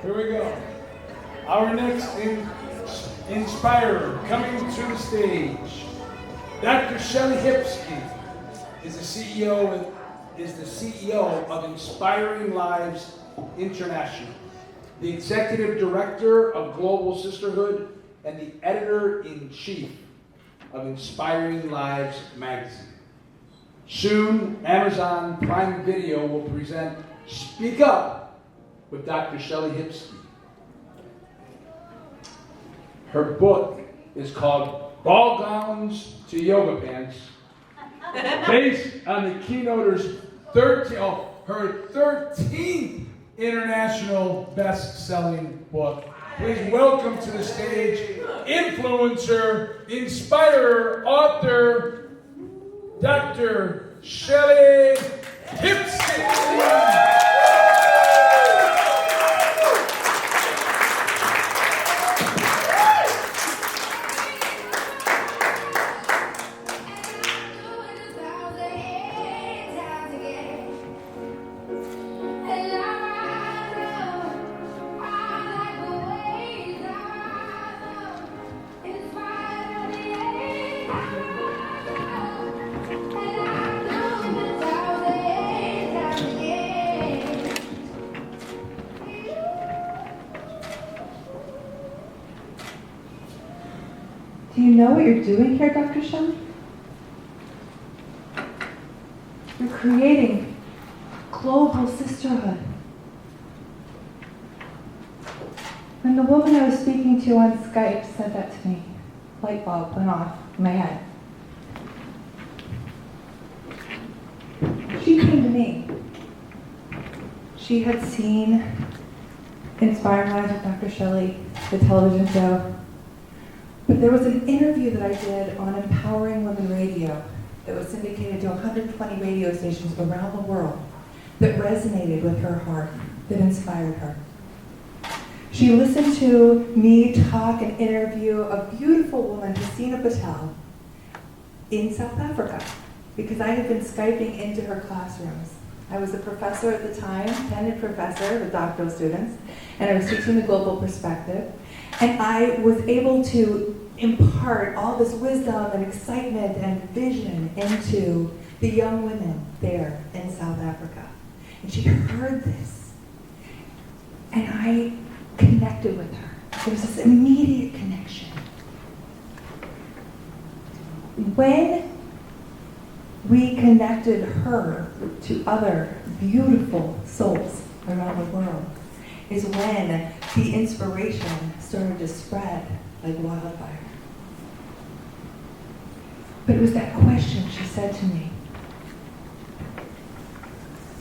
Here we go. Our next inspirer coming to the stage. Dr. Shellie Hipsky is the CEO of Inspiring Lives International, the Executive Director of Global Sisterhood, and the Editor-in-Chief of Inspiring Lives magazine. Soon, Amazon Prime Video will present Speak Up with Dr. Shellie Hipsky. Her book is called Ball Gowns to Yoga Pants, based on the keynoter's her 13th international best-selling book. Please welcome to the stage influencer, inspirer, author, Dr. Shellie Hipsky. Do you know what you're doing here, Dr. Shellie? You're creating global sisterhood. When the woman I was speaking to on Skype said that to me, light bulb went off in my head. She came to me. She had seen Inspiring Lives with Dr. Shellie, the television show. But there was an interview that I did on Empowering Women Radio that was syndicated to 120 radio stations around the world that resonated with her heart, that inspired her. She listened to me talk and interview a beautiful woman, Hasina Patel, in South Africa, because I had been Skyping into her classrooms. I was a professor at the time, tenured professor with doctoral students, and I was teaching the global perspective. And I was able to impart all this wisdom and excitement and vision into the young women there in South Africa. And she heard this. And I connected with her. There was this immediate connection. When we connected her to other beautiful souls around the world, is when the inspiration started to spread like wildfire. But it was that question she said to me.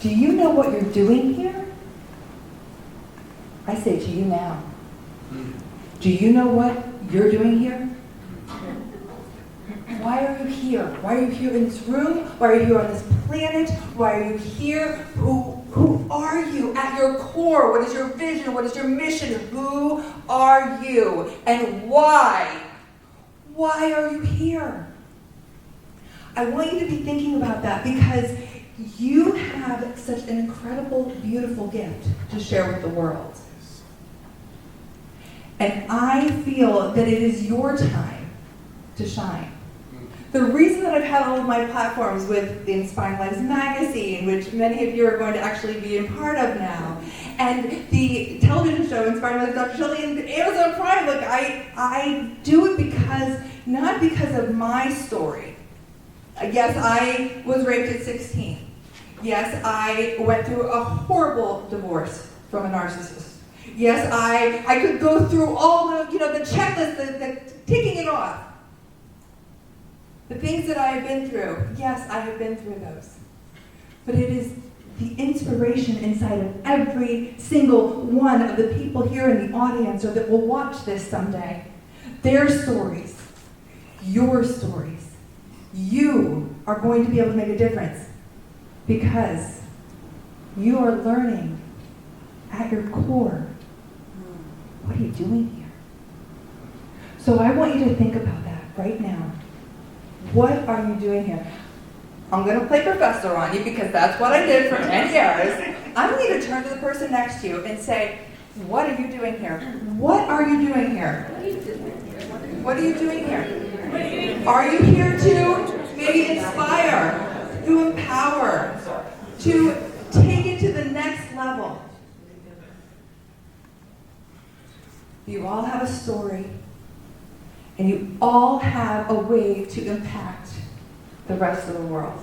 Do you know what you're doing here? I say to you now. Do you know what you're doing here? Why are you here? Why are you here in this room? Why are you here on this planet? Why are you here? Who are you at your core? What is your vision? What is your mission? Who are you? And why? Why are you here? I want you to be thinking about that because you have such an incredible, beautiful gift to share with the world. And I feel that it is your time to shine. The reason that I've had all of my platforms with the Inspiring Lives magazine, which many of you are going to actually be a part of now, and the television show Inspiring Lives with Dr. Shellie and Amazon Prime, look, I do it because, not because of my story. Yes, I was raped at 16. Yes, I went through a horrible divorce from a narcissist. Yes, I could go through all the checklist, the ticking it off. The things that I have been through, yes, I have been through those. But it is the inspiration inside of every single one of the people here in the audience or that will watch this someday. Their stories, your stories. You are going to be able to make a difference because you are learning at your core. What are you doing here? So I want you to think about that right now. What are you doing here? I'm going to play professor on you because that's what I did for 10 years. I want you to turn to the person next to you and say, What are you doing here? What are you doing here? What are you doing here? Are you here to maybe inspire, to empower, to take it to the next level? You all have a story, and you all have a way to impact the rest of the world.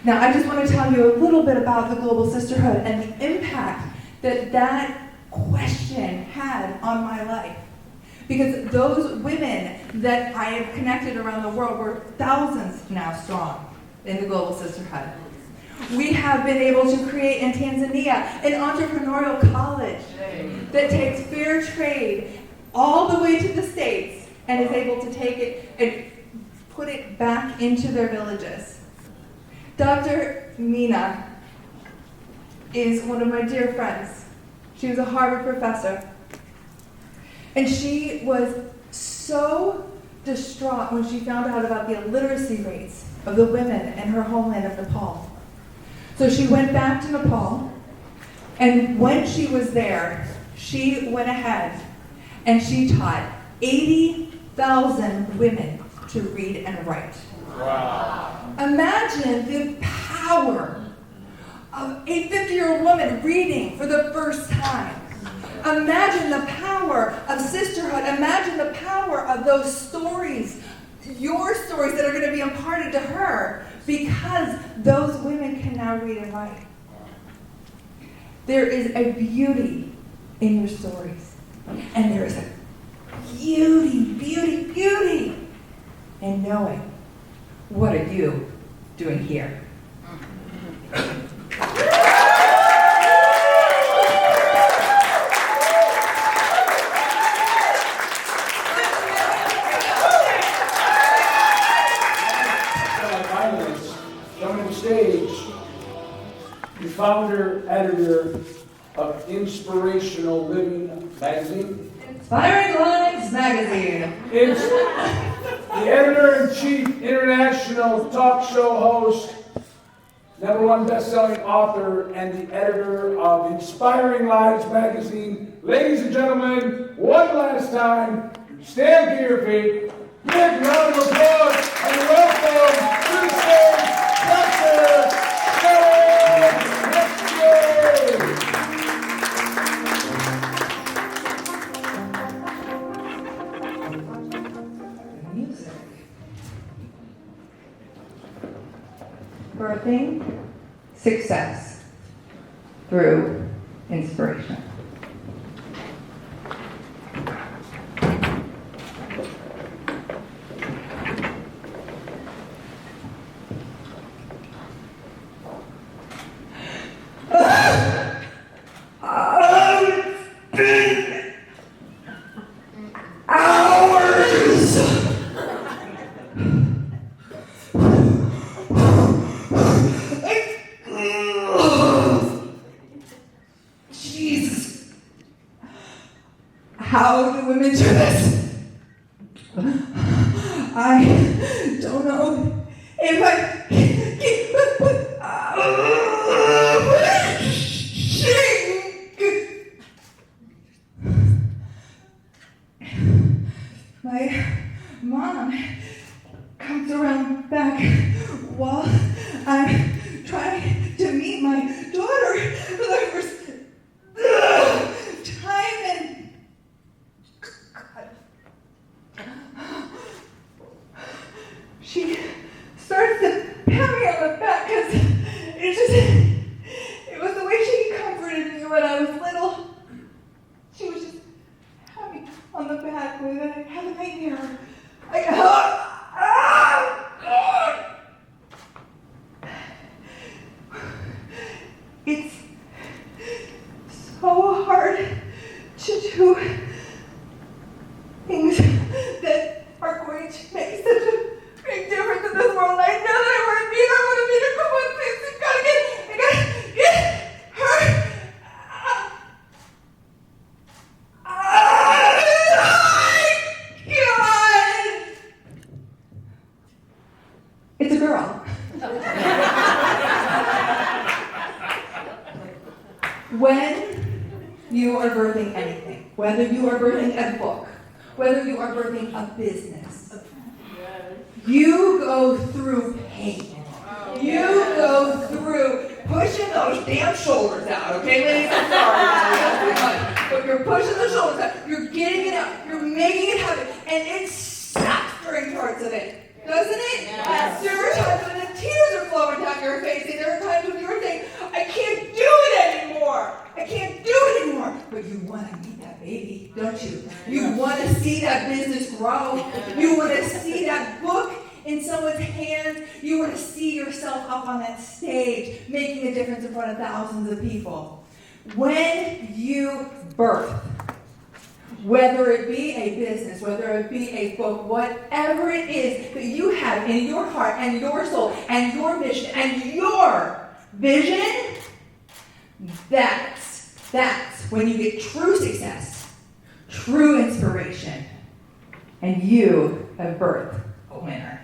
Now, I just want to tell you a little bit about the Global Sisterhood and the impact that that question had on my life. Because those women that I have connected around the world were thousands now strong in the Global Sisterhood. We have been able to create in Tanzania an entrepreneurial college that takes fair trade all the way to the States and is able to take it and put it back into their villages. Dr. Mina is one of my dear friends. She was a Harvard professor. And she was so distraught when she found out about the illiteracy rates of the women in her homeland of Nepal. So she went back to Nepal, and when she was there, she went ahead and she taught 80,000 women to read and write. Wow. Imagine the power of a 50-year-old woman reading for the first time. Imagine the power of sisterhood. Imagine the power of those stories, your stories that are going to be imparted to her because those women can now read and write. There is a beauty in your stories. And there is a beauty in knowing what are you doing here. Coming to stage, the founder, editor of Inspirational Living magazine. Inspiring Lives magazine. It's the editor-in-chief, international talk show host, #1 best-selling author, and the editor of Inspiring Lives magazine. Ladies and gentlemen, one last time, stand to your feet. Big round of applause and welcome to the stage, Dr. Shellie Hipsky. Music. Birthing success through inspiration. Jesus. How do women do this? I don't know if I can My mom comes around back while I'm trying to meet my daughter for the first time, and she starts to pat me on the back because it was the way she comforted me when I was little. She was just pat me on the back when I had a nightmare. It's so hard to do things that are going to make such a big difference in this world. I know that I want to be there. I want to be there. Come on, please. I gotta get her. It's a girl. When you are birthing anything, whether you are birthing a book, whether you are birthing a business, you go through pain. You go through pushing those damn shoulders out, okay, ladies? I'm sorry, but you're pushing the shoulders out. You're getting it out. You're making it happen, and it sucks during parts of it, doesn't it? Yes. There are times when the tears are flowing down your face, and there are times when you're saying, "I can't do it anymore. I can't do it anymore." But you want to meet that baby, don't you? You want to see that business grow. You want to see that book in someone's hands. You want to see yourself up on that stage, making a difference in front of thousands of people. When you birth, whether it be a business, whether it be a book, whatever it is that you have in your heart and your soul and your mission and your vision, that's when you get true success, true inspiration, and you have birthed a winner.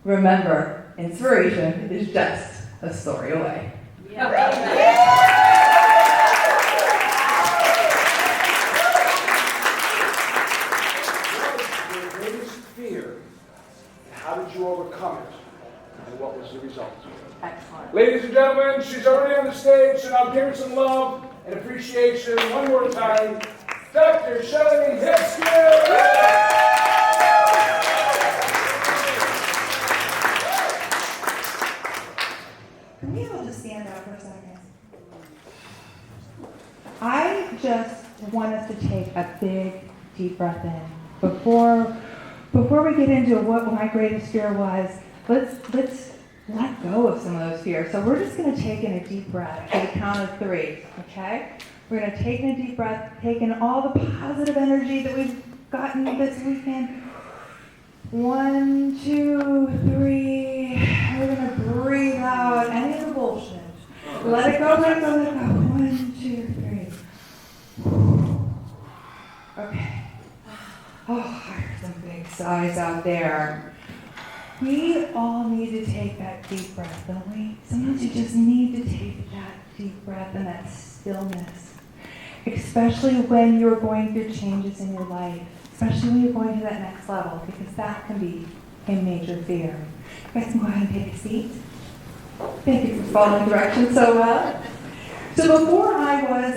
Remember, inspiration is just a story away. Your greatest fear, how did you overcome it, and what was the result? Excellent. Ladies and gentlemen, she's already on the stage, so now give her some love and appreciation one more time. Dr. Shellie Hipsky! Can we all just stand up for a second? I just want us to take a big, deep breath in. Before we get into what my greatest fear was, let's let go of some of those fears. So we're just going to take in a deep breath at the count of 3, okay? We're going to take in a deep breath, take in all the positive energy that we've gotten this weekend. 1, 2, 3. We're going to breathe out any of the bullshit. Let it go, let it go, let it go. 1, 2, 3. Okay. Oh, I heard some big sighs out there. We all need to take that deep breath, don't we? Sometimes you just need to take that deep breath and that stillness. Especially when you're going through changes in your life. Especially when you're going to that next level, because that can be a major fear. You guys can go ahead and take a seat. Thank you for following directions so well. So before I was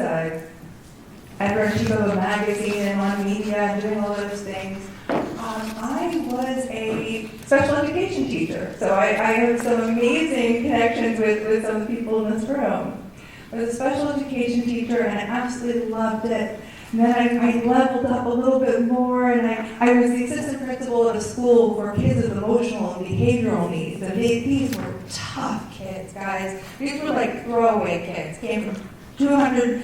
editor-in-chief of a magazine and on media and doing all those things, I was a special education teacher. So I have some amazing connections with some of the people in this room. I was a special education teacher and I absolutely loved it. And then I leveled up a little bit more, and I was the assistant principal at a school for kids with emotional and behavioral needs. And these were tough kids, guys. These were like throwaway kids. Came from 200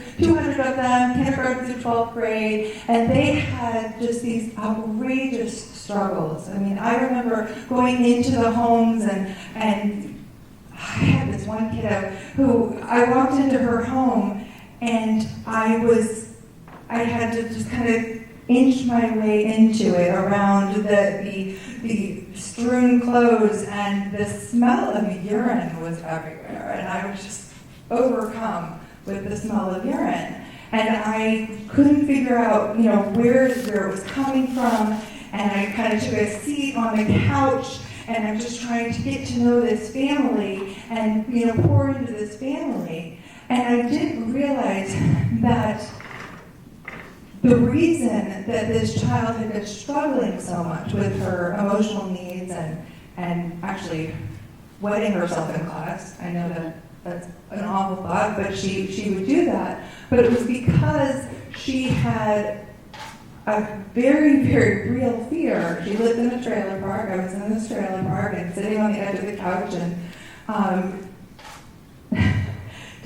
of them, kindergarten through 12th grade, and they had just these outrageous struggles. I mean, I remember going into the homes and I had this one kiddo who I walked into her home, and I had to just kind of inch my way into it around the strewn clothes, and the smell of urine was everywhere, and I was just overcome with the smell of urine. And I couldn't figure out, where it was coming from, and I kind of took a seat on the couch, and I'm just trying to get to know this family and, pour into this family. And I didn't realize that the reason that this child had been struggling so much with her emotional needs and actually wetting herself in class, I know that's an awful thought, but she would do that, but it was because she had a very, very real fear. She lived in a trailer park. I was in this trailer park and sitting on the edge of the couch, and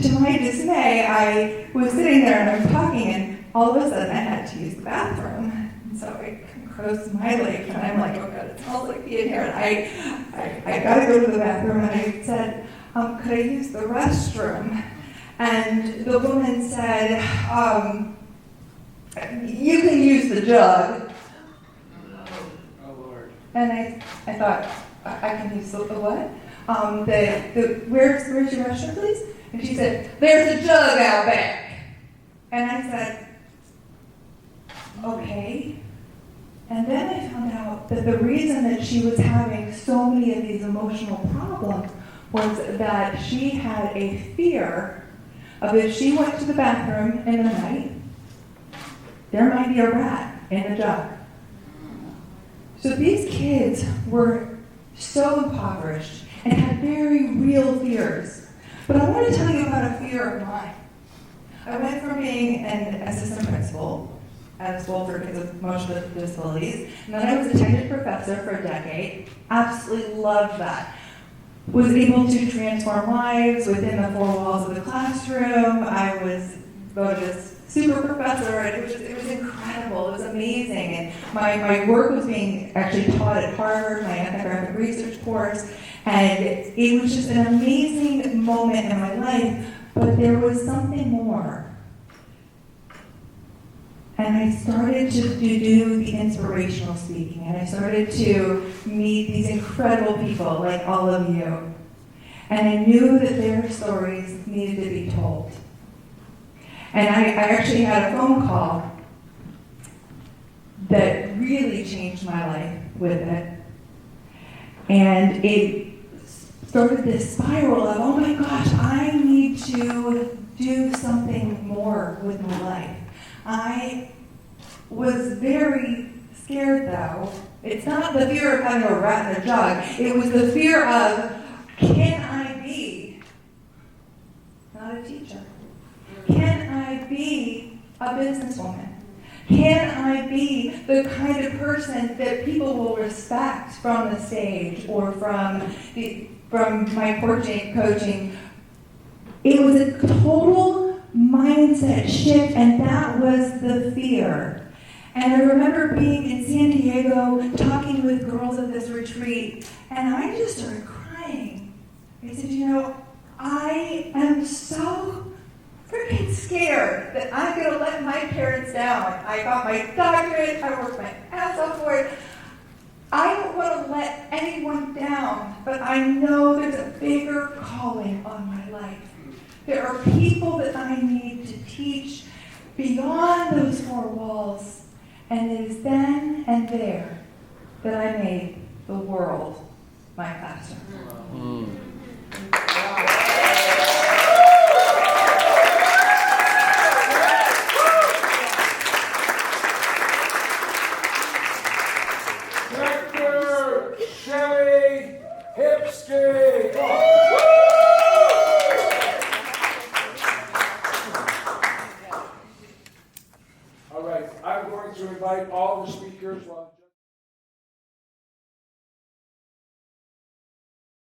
to my dismay, I was sitting there and I'm talking, and all of a sudden I had to use the bathroom. And so I crossed my legs and I'm like, oh God, it smells like pee in here. And I got to go to the bathroom, and I said, could I use the restroom? And the woman said, you can use the jug. Oh Lord. And I thought, I can use the what? Where's your restroom, please? And she said, there's a jug out back. And I said, okay. And then I found out that the reason that she was having so many of these emotional problems was that she had a fear of if she went to the bathroom in the night, there might be a rat in the jug. So these kids were so impoverished and had very real fears. But I want to tell you about a fear of mine. I went from being an assistant principal at a school for kids with emotional disabilities, and then I was a tenured professor for a decade. Absolutely loved that. Was able to transform lives within the four walls of the classroom. I was voted as super professor, and it was incredible. It was amazing. And my work was being actually taught at Harvard, my ethnographic research course, and it was just an amazing moment in my life. But there was something more. And I started to do the inspirational speaking, and I started to meet these incredible people like all of you. And I knew that their stories needed to be told. And I actually had a phone call that really changed my life with it. And it started this spiral of, oh my gosh, I need to do something more with my life. I was very scared though. It's not the fear of having a rat in a jug. It was the fear of, can I be not a teacher? Can I be a businesswoman? Can I be the kind of person that people will respect from the stage or from my coaching? It was a total mindset shift, and that was the fear. And I remember being in San Diego talking with girls at this retreat, and I just started crying. I said, you know, I am so freaking scared that I'm going to let my parents down. I got my doctorate, I worked my ass off for it. I don't want to let anyone down, but I know there's a bigger calling on my life. There are people that I need to teach beyond those four walls, and it is then and there that I made the world my classroom. Dr. Shellie Hipsky. All right, I'm going to invite all the speakers while